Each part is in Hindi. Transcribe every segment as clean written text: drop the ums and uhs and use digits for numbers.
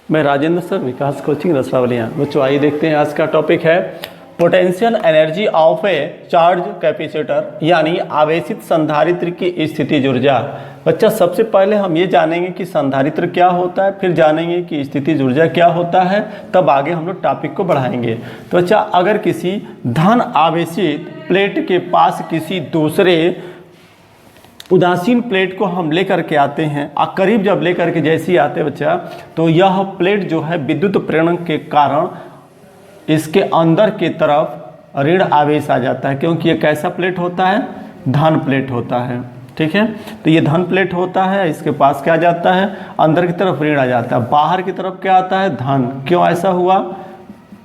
मैं राजेंद्र सर, विकास कोचिंग रसरावलियाँ। बच्चों आइए देखते हैं, आज का टॉपिक है potential energy of A charge capacitor, यानी आवेशित संधारित्र की स्थितिज ऊर्जा। बच्चा सबसे पहले हम ये जानेंगे कि संधारित्र क्या होता है, फिर जानेंगे कि स्थितिज ऊर्जा क्या होता है, तब आगे हम लोग टॉपिक को बढ़ाएंगे। तो बच्चा, अगर किसी धन आवेशित प्लेट के पास किसी दूसरे उदासीन प्लेट को हम लेकर के आते हैं, करीब जब लेकर के जैसे ही आते हैं बच्चा, तो यह प्लेट जो है विद्युत प्रेरण के कारण इसके अंदर की तरफ ऋण आवेश आ जाता है, क्योंकि ये कैसा प्लेट होता है, धन प्लेट होता है। ठीक है, तो ये धन प्लेट होता है, इसके पास क्या जाता है, अंदर की तरफ ऋण आ जाता है, बाहर की तरफ क्या आता है, धन। क्यों ऐसा हुआ?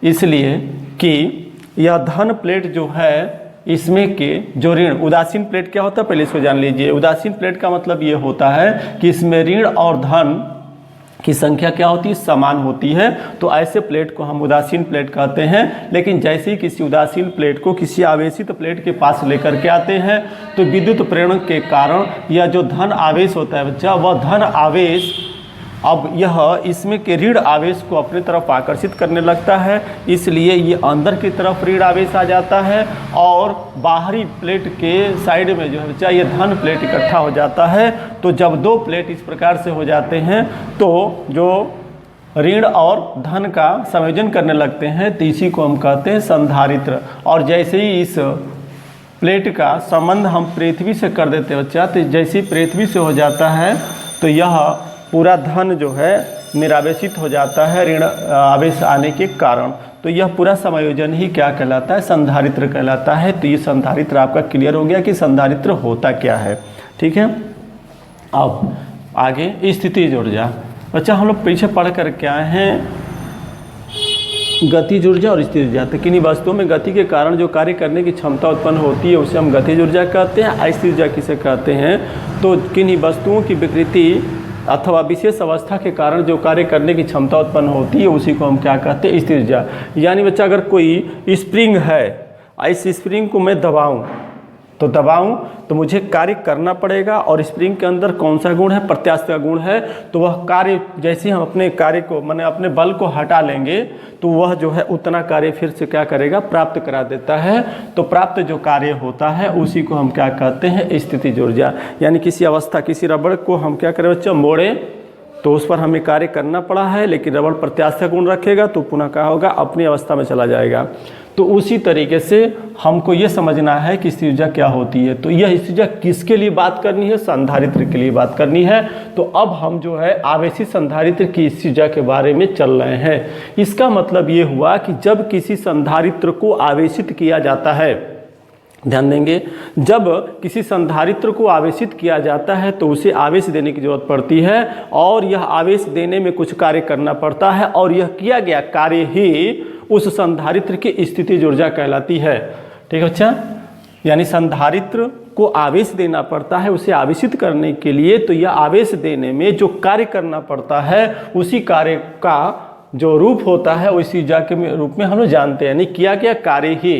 इसलिए कि यह धन प्लेट जो है, इसमें के जो ऋण, उदासीन प्लेट क्या होता है पहले इसको जान लीजिए। उदासीन प्लेट का मतलब ये होता है कि इसमें ऋण और धन की संख्या क्या होती है, समान होती है। तो ऐसे प्लेट को हम उदासीन प्लेट कहते हैं। लेकिन जैसे ही किसी उदासीन प्लेट को किसी आवेशित प्लेट के पास लेकर के आते हैं, तो विद्युत प्रेरण के कारण यह जो धन आवेश होता है बच्चा, वह धन आवेश अब यह इसमें के ऋण आवेश को अपनी तरफ आकर्षित करने लगता है, इसलिए ये अंदर की तरफ ऋण आवेश आ जाता है और बाहरी प्लेट के साइड में जो है बच्चा ये धन प्लेट इकट्ठा हो जाता है। तो जब दो प्लेट इस प्रकार से हो जाते हैं, तो जो ऋण और धन का संयोजन करने लगते हैं, तो इसी को हम कहते हैं संधारित्र। और जैसे ही इस प्लेट का संबंध हम पृथ्वी से कर देते हैं बच्चा, तो जैसे ही पृथ्वी से हो जाता है, तो यह पूरा धन जो है निरावेशित हो जाता है ऋण आवेश आने के कारण। तो यह पूरा समायोजन ही क्या कहलाता है, संधारित्र कहलाता है। तो ये संधारित्र आपका क्लियर हो गया कि संधारित्र होता क्या है। ठीक है, अब आगे स्थितिज ऊर्जा। बच्चा, हम लोग पीछे पढ़ कर के आए हैं गतिज ऊर्जा और स्थितिज ऊर्जा। तो किन्हीं वस्तुओं में गति के कारण जो कार्य करने की क्षमता उत्पन्न होती है उसे हम गतिज ऊर्जा कहते हैं। स्थितिज ऊर्जा किसे कहते हैं? तो किन्हीं वस्तुओं की विकृति अथवा विशेष अवस्था के कारण जो कार्य करने की क्षमता उत्पन्न होती है उसी को हम क्या कहते हैं, स्थितिज ऊर्जा। यानी बच्चा, अगर कोई स्प्रिंग है, इस स्प्रिंग को मैं दबाऊं तो मुझे कार्य करना पड़ेगा, और स्प्रिंग के अंदर कौन सा गुण है, प्रत्यास्थ गुण है। तो वह कार्य, जैसे हम अपने कार्य को माने अपने बल को हटा लेंगे, तो वह जो है उतना कार्य फिर से क्या करेगा, प्राप्त करा देता है। तो प्राप्त जो कार्य होता है उसी को हम क्या कहते हैं, स्थितिज ऊर्जा। यानी किसी अवस्था, किसी रबड़ को हम क्या करें बच्चा, मोड़े, तो उस पर हमें कार्य करना पड़ा है, लेकिन रबड़ प्रत्यास्थ गुण रखेगा तो पुनः क्या होगा, अपनी अवस्था में चला जाएगा। तो उसी तरीके से हमको ये समझना है कि स्थितिज ऊर्जा क्या होती है। तो यह स्थितिज ऊर्जा किसके लिए बात करनी है, संधारित्र के लिए बात करनी है। तो अब हम जो है आवेशित संधारित्र की स्थितिज ऊर्जा के बारे में चल रहे हैं। इसका मतलब ये हुआ कि जब किसी संधारित्र को आवेशित किया जाता है, ध्यान देंगे, जब किसी संधारित्र को आवेशित किया जाता है तो उसे आवेश देने की जरूरत पड़ती है, और यह आवेश देने में कुछ कार्य करना पड़ता है, और यह किया गया कार्य ही उस संधारित्र की स्थितिज ऊर्जा कहलाती है। ठीक है बच्चा, यानी संधारित्र को आवेश देना पड़ता है उसे आवेशित करने के लिए। तो यह आवेश देने में जो कार्य करना पड़ता है, उसी कार्य का जो रूप होता है उसी ऊर्जा के रूप में हम लोग जानते हैं। यानी किया गया कार्य ही,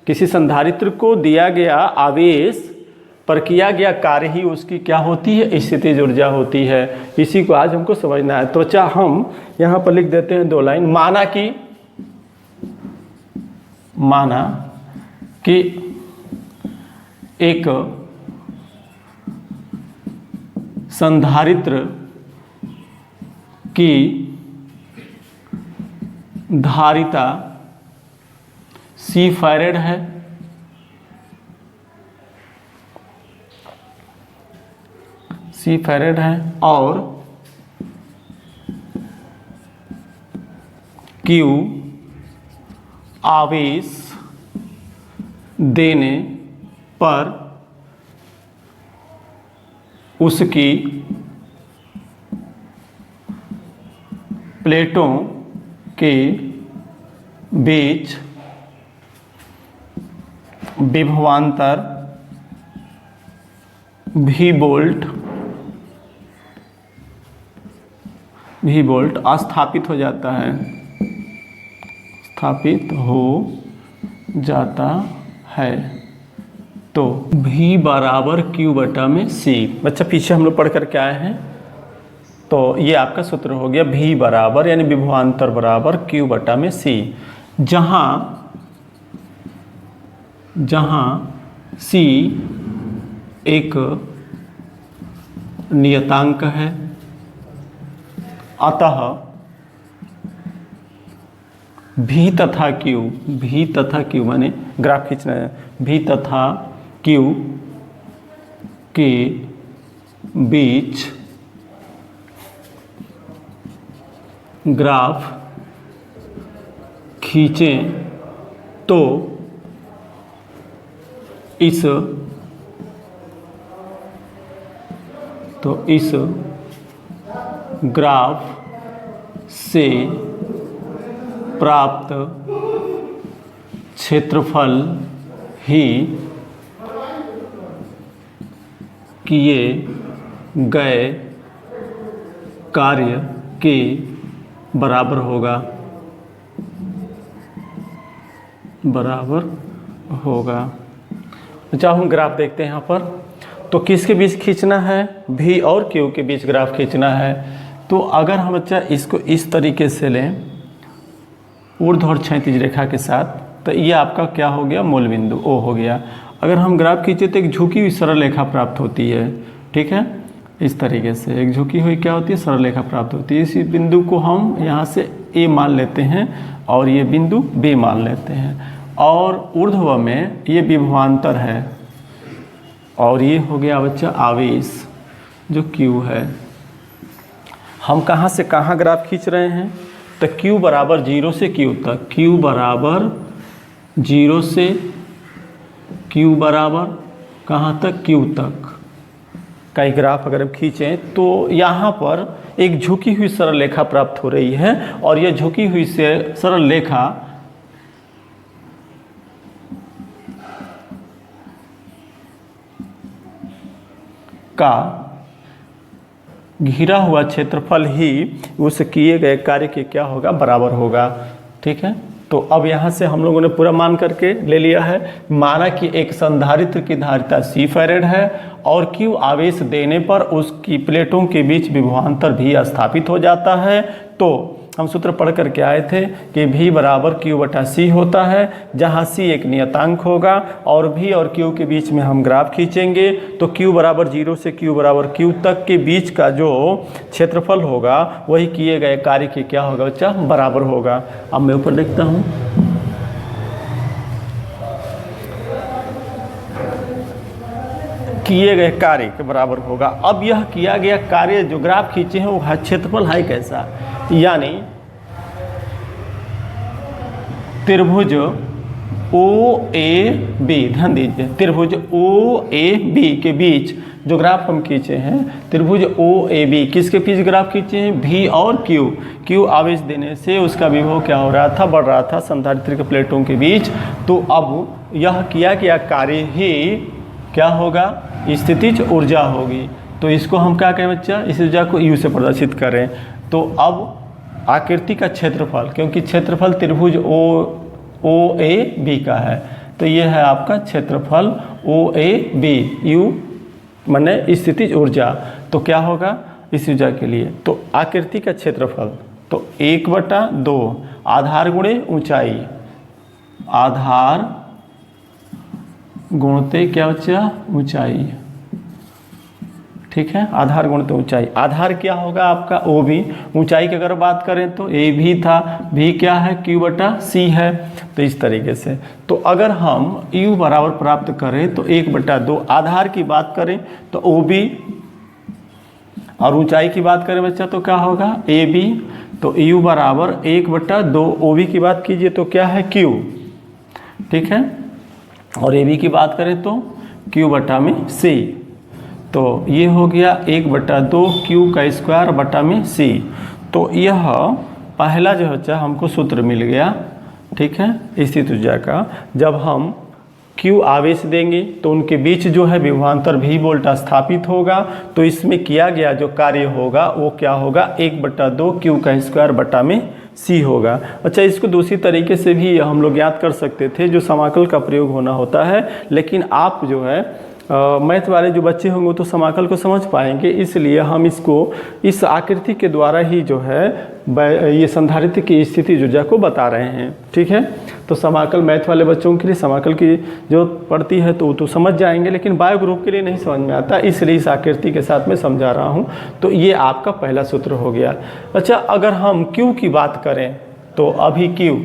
किसी संधारित्र को दिया गया आवेश पर किया गया कार्य ही उसकी क्या होती है, स्थितिज ऊर्जा होती है। इसी को आज हमको समझना है। तो बच्चा, हम यहाँ पर लिख देते हैं 2 लाइन। माना कि एक संधारित्र की धारिता C फैरेड है, C फैरेड है, और Q आवेश देने पर उसकी प्लेटों के बीच विभवांतर V वोल्ट स्थापित हो जाता है, स्थापित हो जाता है। तो V बराबर Q बटा में C। बच्चा, पीछे हम लोग पढ़ कर के आए हैं, तो ये आपका सूत्र हो गया V बराबर यानी विभवांतर बराबर Q बटा में C, जहाँ C एक नियतांक है, अतः V तथा Q माने ग्राफ खींचना है, V तथा Q के बीच ग्राफ खींचें तो इस ग्राफ से प्राप्त क्षेत्रफल ही किए गए कार्य के बराबर होगा। अच्छा हम ग्राफ देखते हैं यहाँ पर, तो किसके बीच खींचना है, V और Q के बीच ग्राफ खींचना है। तो अगर हम अच्छा इसको इस तरीके से लें ऊर्ध्व और क्षैतिज रेखा के साथ, तो ये आपका क्या हो गया, मूल बिंदु O हो गया। अगर हम ग्राफ खींचे तो एक झुकी हुई सरल रेखा प्राप्त होती है, ठीक है, इस तरीके से एक झुकी हुई क्या होती है, सरल रेखा प्राप्त होती है। इसी बिंदु को हम यहाँ से A मान लेते हैं और ये बिंदु B मान लेते हैं, और ऊर्ध्व में ये विभवांतर है और ये हो गया बच्चा आवेश जो Q है। हम कहाँ से कहाँ ग्राफ खींच रहे हैं, तो Q बराबर 0 से Q तक, Q बराबर 0 से Q बराबर कहाँ तक, Q तक का एक ग्राफ अगर हम खींचें तो यहाँ पर एक झुकी हुई सरल रेखा प्राप्त हो रही है, और यह झुकी हुई से सरल रेखा का घिरा हुआ क्षेत्रफल ही उस किए गए कार्य के क्या होगा, बराबर होगा। ठीक है, तो अब यहाँ से हम लोगों ने पूरा मान करके ले लिया है। माना कि एक संधारित्र की धारिता C फैरेड है और Q आवेश देने पर उसकी प्लेटों के बीच विभवांतर भी स्थापित हो जाता है। तो हम सूत्र पढ़ करके आए थे कि V बराबर Q बटा C होता है, जहाँ C एक नियतांक होगा और V और Q के बीच में हम ग्राफ खींचेंगे। तो Q बराबर 0 से Q बराबर Q तक के बीच का जो क्षेत्रफल होगा वही किए गए कार्य के क्या होगा बच्चा, बराबर होगा। अब मैं ऊपर लिखता हूँ, किए गए कार्य के बराबर होगा। अब यह किया गया कार्य जो ग्राफ खींचे हैं वो क्षेत्रफल है कैसा, यानी त्रिभुज OAB, ध्यान दीजिए, त्रिभुज OAB के बीच जो ग्राफ हम खींचे हैं, त्रिभुज OAB किसके बीच ग्राफ खींचे हैं, V और Q आवेश देने से उसका विभव क्या हो रहा था, बढ़ रहा था संधारित्र के प्लेटों के बीच। तो अब यह किया गया कार्य ही क्या होगा, स्थितिज ऊर्जा होगी। तो इसको हम क्या करें बच्चा, इस ऊर्जा को U से प्रदर्शित करें। तो अब आकृति का क्षेत्रफल, क्योंकि क्षेत्रफल त्रिभुज OAB का है, तो ये है आपका क्षेत्रफल OAB, U माने स्थितिज ऊर्जा। तो क्या होगा इस ऊर्जा के लिए, तो आकृति का क्षेत्रफल तो 1/2 आधार गुणे ऊंचाई, आधार गुणते क्या बच्चा, ऊंचाई। ठीक है, आधार गुणते ऊंचाई। आधार क्या होगा आपका OB, ऊंचाई की अगर बात करें तो AB था, V क्या है, Q बटा C है। तो इस तरीके से, तो अगर हम U बराबर प्राप्त करें तो 1/2, आधार की बात करें तो OB, और ऊंचाई की बात करें बच्चा तो क्या होगा AB। तो U बराबर 1/2, OB की बात कीजिए तो क्या है Q, ठीक है, और AB की बात करें तो Q बटा में C। तो ये हो गया 1/2 Q का स्क्वायर बटा में C। तो यह पहला जो बच्चा हमको सूत्र मिल गया, ठीक है, स्थित ऊर्जा का। जब हम Q आवेश देंगे तो उनके बीच जो है विभवांतर V वोल्ट स्थापित होगा। तो इसमें किया गया जो कार्य होगा वो क्या होगा, 1/2 Q का स्क्वायर बटा में C होगा। अच्छा, इसको दूसरी तरीके से भी हम लोग याद कर सकते थे, जो समाकल का प्रयोग होना होता है, लेकिन आप जो है मैथ वाले जो बच्चे होंगे तो समाकल को समझ पाएंगे, इसलिए हम इसको इस आकृति के द्वारा ही जो है ये संधारित्र की स्थिति ऊर्जा को बता रहे हैं। ठीक है, तो समाकल मैथ वाले बच्चों के लिए समाकल की जो पड़ती है तो समझ जाएंगे, लेकिन बायो ग्रुप के लिए नहीं समझ में आता, इसलिए इस आकृति के साथ मैं समझा रहा हूँ। तो ये आपका पहला सूत्र हो गया। अच्छा, अगर हम Q की बात करें तो अभी Q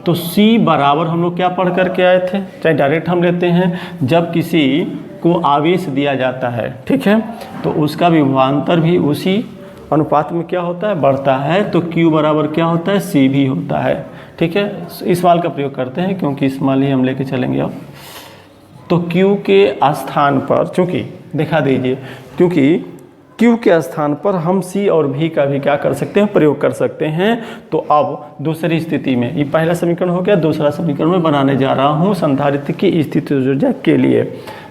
तो C बराबर हम लोग क्या पढ़ करके आए थे, चाहे डायरेक्ट हम लेते हैं, जब किसी को आवेश दिया जाता है, ठीक है, तो उसका विभवांतर भी उसी अनुपात में क्या होता है, बढ़ता है। तो Q बराबर क्या होता है, C भी होता है। ठीक है, इस मान का प्रयोग करते हैं क्योंकि इस मान ही हम लेके चलेंगे अब। तो Q के स्थान पर, चूँकि दिखा दीजिए, क्योंकि Q के स्थान पर हम C और V का भी क्या कर सकते हैं, प्रयोग कर सकते हैं। तो अब दूसरी स्थिति में, ये पहला समीकरण हो गया, दूसरा समीकरण में बनाने जा रहा हूँ संधारित्र की स्थिति ऊर्जा के लिए।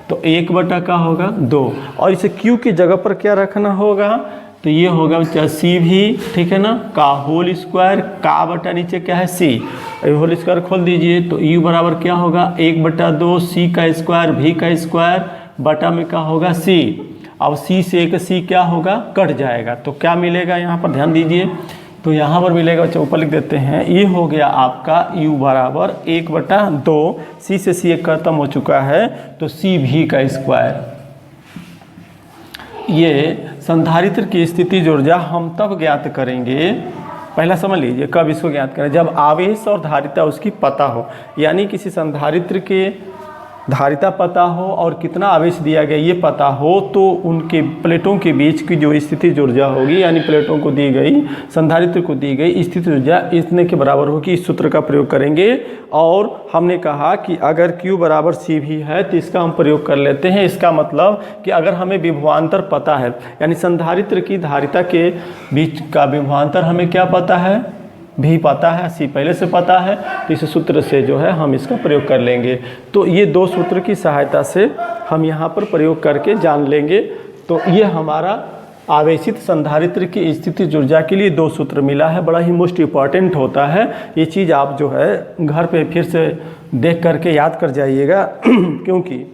तो 1 का होगा 2, और इसे Q की जगह पर क्या रखना होगा, तो ये होगा बच्चा C भी, ठीक है ना, का होल स्क्वायर, का बटा नीचे क्या है C, होल स्क्वायर खोल दीजिए, तो U बराबर क्या होगा 1/2 C का स्क्वायर V का स्क्वायर बटा में क्या होगा C। अब C से एक C क्या होगा, कट जाएगा, तो क्या मिलेगा यहाँ पर ध्यान दीजिए, तो यहाँ पर मिलेगा बच्चा, ऊपर लिख देते हैं, ये हो गया आपका U बराबर 1/2, C से C एक खत्म हो चुका है, तो C V का स्क्वायर। ये संधारित्र की स्थिति ऊर्जा हम तब ज्ञात करेंगे, पहला समझ लीजिए कब इसको ज्ञात करें, जब आवेश और धारिता उसकी पता हो, यानी किसी संधारित्र के धारिता पता हो और कितना आवेश दिया गया ये पता हो, तो उनके प्लेटों के बीच की जो स्थिति ऊर्जा होगी, यानी प्लेटों को दी गई, संधारित्र को दी गई स्थिति ऊर्जा इतने के बराबर होगी। इस सूत्र का प्रयोग करेंगे, और हमने कहा कि अगर Q बराबर C भी है तो इसका हम प्रयोग कर लेते हैं। इसका मतलब कि अगर हमें विभवांतर पता है, यानी संधारित्र की धारिता के बीच का विभवांतर हमें क्या पता है, भी पता है, C पहले से पता है, तो इस सूत्र से जो है हम इसका प्रयोग कर लेंगे। तो ये दो सूत्र की सहायता से हम यहाँ पर प्रयोग करके जान लेंगे। तो ये हमारा आवेशित संधारित्र की स्थिति ऊर्जा के लिए 2 सूत्र मिला है, बड़ा ही मोस्ट इम्पॉर्टेंट होता है। ये चीज़ आप जो है घर पे फिर से देख करके याद कर जाइएगा क्योंकि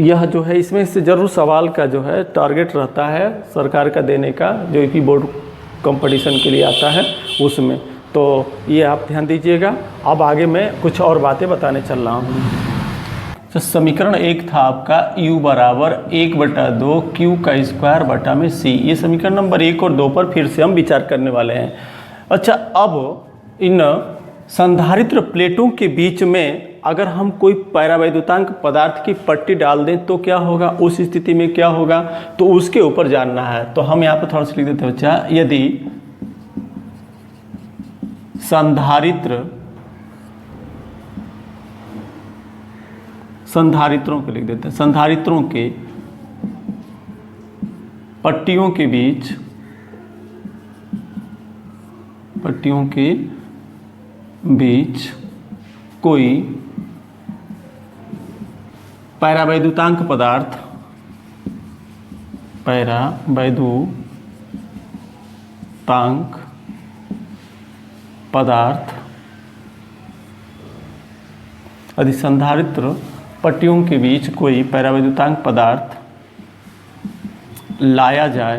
यह जो है इसमें से ज़रूर सवाल का जो है टारगेट रहता है सरकार का देने का, जो यूपी बोर्ड कंपटीशन के लिए आता है उसमें। तो ये आप ध्यान दीजिएगा। अब आगे मैं कुछ और बातें बताने चल रहा हूँ। तो समीकरण 1 था आपका U बराबर 1/2 Q का स्क्वायर बटा में C। ये समीकरण नंबर 1 और 2 पर फिर से हम विचार करने वाले हैं। अच्छा, अब इन संधारित्र प्लेटों के बीच में अगर हम कोई पैरावैद्युतांक पदार्थ की पट्टी डाल दें तो क्या होगा, उस स्थिति में क्या होगा, तो उसके ऊपर जानना है। तो हम यहाँ पर थोड़ा सा लिख देते हैं बच्चा, यदि संधारित्रों को लिख देते हैं, संधारित्रों के पट्टियों के बीच कोई पैरावैद्युतांक पदार्थ यदि संधारित्र पट्टियों के बीच कोई पैरावैद्युतांक पदार्थ लाया जाए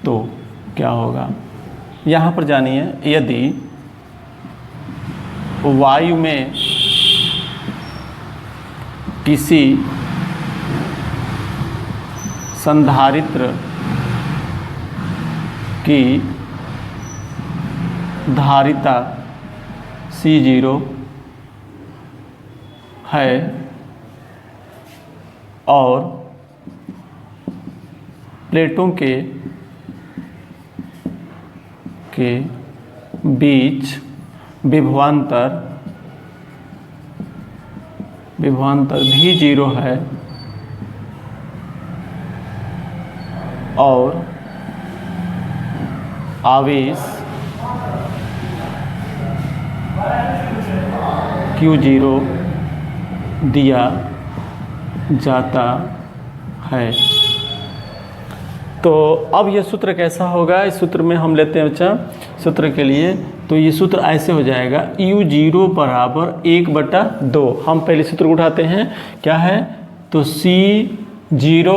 तो क्या होगा। यहाँ पर जानिए, यदि वायु में किसी संधारित्र की धारिता C0 है और प्लेटों के बीच विभवांतर भी 0 है और आवेश Q0 दिया जाता है। तो अब यह सूत्र कैसा होगा, इस सूत्र में हम लेते हैं बच्चा सूत्र के लिए। तो ये सूत्र ऐसे हो जाएगा u0 बराबर 1/2। हम पहले सूत्र उठाते हैं, क्या है, तो c0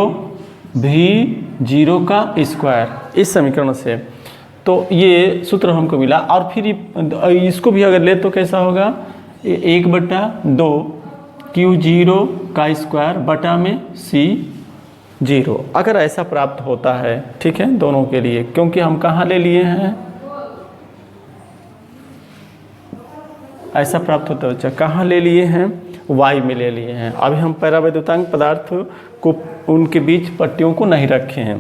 v0 का स्क्वायर, इस समीकरण से। तो ये सूत्र हमको मिला। और फिर इसको भी अगर ले तो कैसा होगा, 1/2 q0 का स्क्वायर बटा में c0, अगर ऐसा प्राप्त होता है, ठीक है, दोनों के लिए। क्योंकि हम कहाँ ले लिए हैं, ऐसा प्राप्त होता है बच्चा, कहाँ ले लिए हैं, y में ले लिए हैं। अभी हम पैरावैद्युतांक पदार्थ को उनके बीच पट्टियों को नहीं रखे हैं,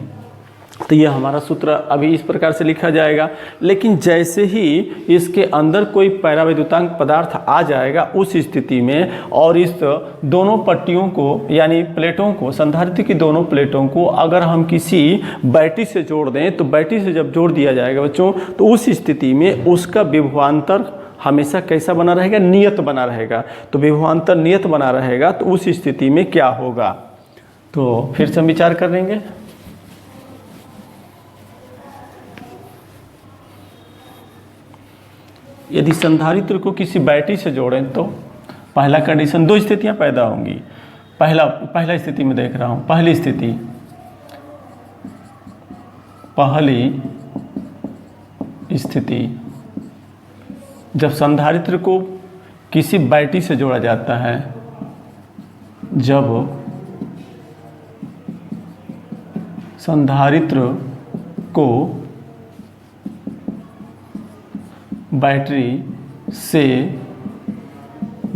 तो ये हमारा सूत्र अभी इस प्रकार से लिखा जाएगा। लेकिन जैसे ही इसके अंदर कोई पैरावैद्युतांक पदार्थ आ जाएगा उस स्थिति में, और इस दोनों पट्टियों को यानी प्लेटों को, संधारित्र की दोनों प्लेटों को अगर हम किसी बैटरी से जोड़ दें, तो बैटरी से जब जोड़ दिया जाएगा बच्चों, तो उस स्थिति में उसका विभवांतर हमेशा कैसा बना रहेगा, नियत बना रहेगा। तो विभवांतर नियत बना रहेगा, तो उस स्थिति में क्या होगा, तो फिर से हम विचार करेंगे। यदि संधारित्र को किसी बैटरी से जोड़ें तो पहला कंडीशन, दो स्थितियां पैदा होंगी। पहला स्थिति में देख रहा हूं, पहली स्थिति जब संधारित्र को किसी बैटरी से जोड़ा जाता है, जब संधारित्र को बैटरी से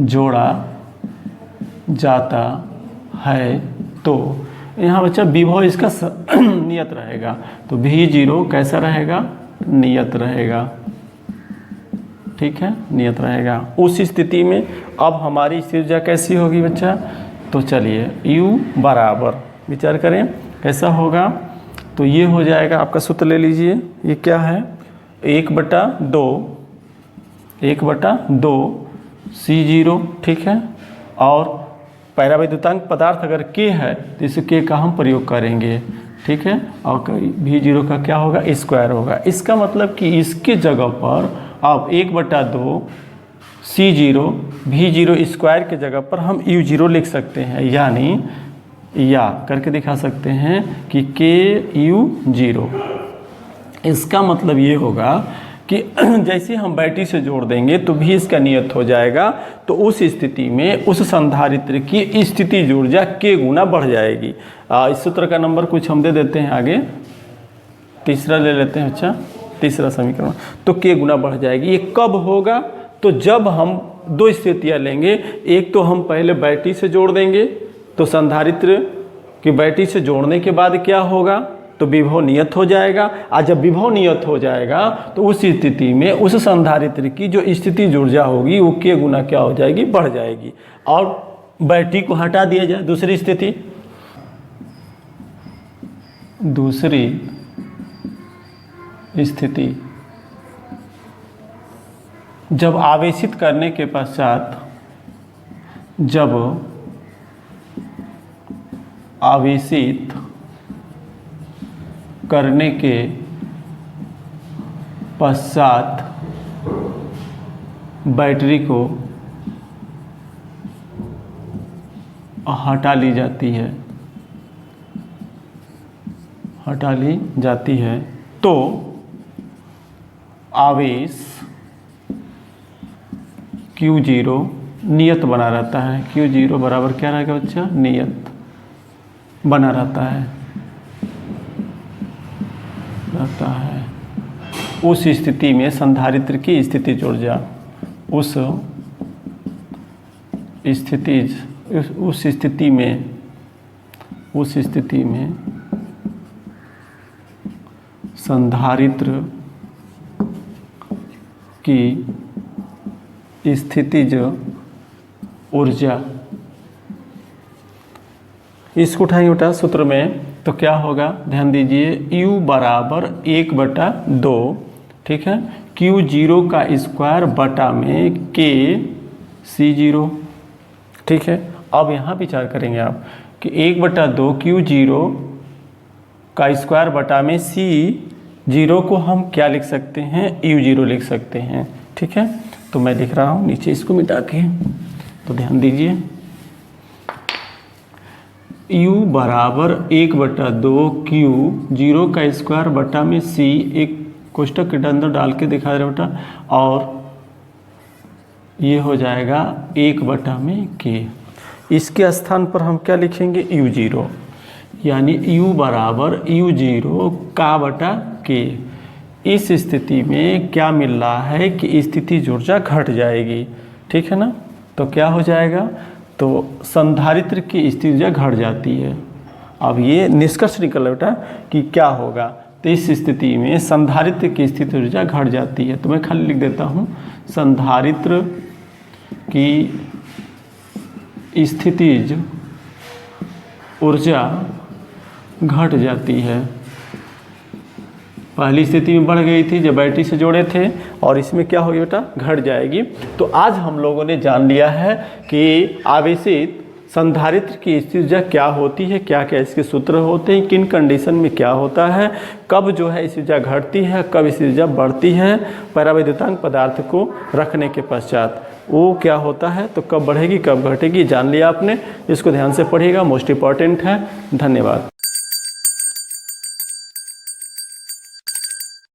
जोड़ा जाता है, तो यहाँ बच्चा विभव इसका नियत रहेगा। तो v0 कैसा रहेगा, नियत रहेगा, ठीक है, नियत रहेगा। उस स्थिति में अब हमारी स्थिति ऊर्जा कैसी होगी बच्चा, तो चलिए u बराबर विचार करें कैसा होगा। तो ये हो जाएगा, आपका सूत्र ले लीजिए, ये क्या है, 1/2 c0, ठीक है। और पैरावैद्युतांक पदार्थ अगर k है तो इस k का हम प्रयोग करेंगे, ठीक है। और v0 का क्या होगा, स्क्वायर होगा। इसका मतलब कि इसके जगह पर अब 1/2 c0 v0 स्क्वायर के जगह पर हम u0 लिख सकते हैं, यानी या करके दिखा सकते हैं कि ku0। इसका मतलब ये होगा कि जैसे हम बैटरी से जोड़ देंगे तो भी इसका नियत हो जाएगा, तो उस स्थिति में उस संधारित्र की स्थितिज ऊर्जा k गुना बढ़ जाएगी। इस सूत्र का नंबर कुछ हम दे देते हैं आगे, तीसरा ले लेते हैं, अच्छा तीसरा समीकरण, तो k गुना बढ़ जाएगी। ये कब होगा, तो जब हम दो स्थितियां लेंगे, एक तो हम पहले बैटरी से जोड़ देंगे, तो संधारित्र की बैटरी से जोड़ने के बाद क्या होगा, तो विभव नियत हो जाएगा। और जब विभव नियत हो जाएगा तो उस स्थिति में उस संधारित्र की जो स्थितिज ऊर्जा होगी वो k गुना क्या हो जाएगी, बढ़ जाएगी। और बैटरी को हटा दिया जाए, दूसरी स्थिति जब आवेशित करने के पश्चात, जब आवेशित करने के पश्चात बैटरी को हटा ली जाती है, तो आवेश Q0 नियत बना रहता है। Q0 बराबर क्या रहेगा बच्चा, नियत बना रहता है। उस स्थिति में संधारित्र की स्थितिज ऊर्जा उस स्थिति में संधारित्र की स्थितिज ऊर्जा, इसको उठाएंगे बेटा सूत्र में, तो क्या होगा, ध्यान दीजिए, U बराबर 1/2, ठीक है, Q0 का स्क्वायर बटा में k c0, ठीक है। अब यहाँ विचार करेंगे आप कि 1/2 Q0 का स्क्वायर बटा में जीरो को हम क्या लिख सकते हैं, U0 लिख सकते हैं। ठीक है, तो मैं लिख रहा हूँ नीचे इसको मिटा के, तो ध्यान दीजिए U बराबर 1/2 Q 0 का स्क्वायर बटा में C, एक कोष्टक के अंदर डाल के दिखा रहे बेटा, और ये हो जाएगा 1/K। इसके स्थान पर हम क्या लिखेंगे, U0, यानी U बराबर U0 का बटा K। इस स्थिति में क्या मिल रहा है कि स्थितिज ऊर्जा घट जाएगी। ठीक है ना, तो क्या हो जाएगा, तो संधारित्र की स्थितिज ऊर्जा घट जाती है। अब ये निष्कर्ष निकल रहा बेटा कि क्या होगा, तो इस स्थिति में संधारित्र की स्थितिज ऊर्जा घट जाती है। तो मैं खाली लिख देता हूँ संधारित्र की स्थितिज ऊर्जा घट जाती है। पहली स्थिति में बढ़ गई थी जब बैटरी से जोड़े थे, और इसमें क्या होगी बेटा, घट जाएगी। तो आज हम लोगों ने जान लिया है कि आवेशित संधारित्र की स्थितिज ऊर्जा क्या होती है, क्या क्या इसके सूत्र होते हैं, किन कंडीशन में क्या होता है, कब जो है स्थितिज ऊर्जा घटती है, कब स्थितिज ऊर्जा बढ़ती है। परावैद्युतांक पदार्थ को रखने के पश्चात वो क्या होता है, तो कब बढ़ेगी कब घटेगी, जान लिया आपने। इसको ध्यान से पढ़िएगा, मोस्ट इंपॉर्टेंट है। धन्यवाद।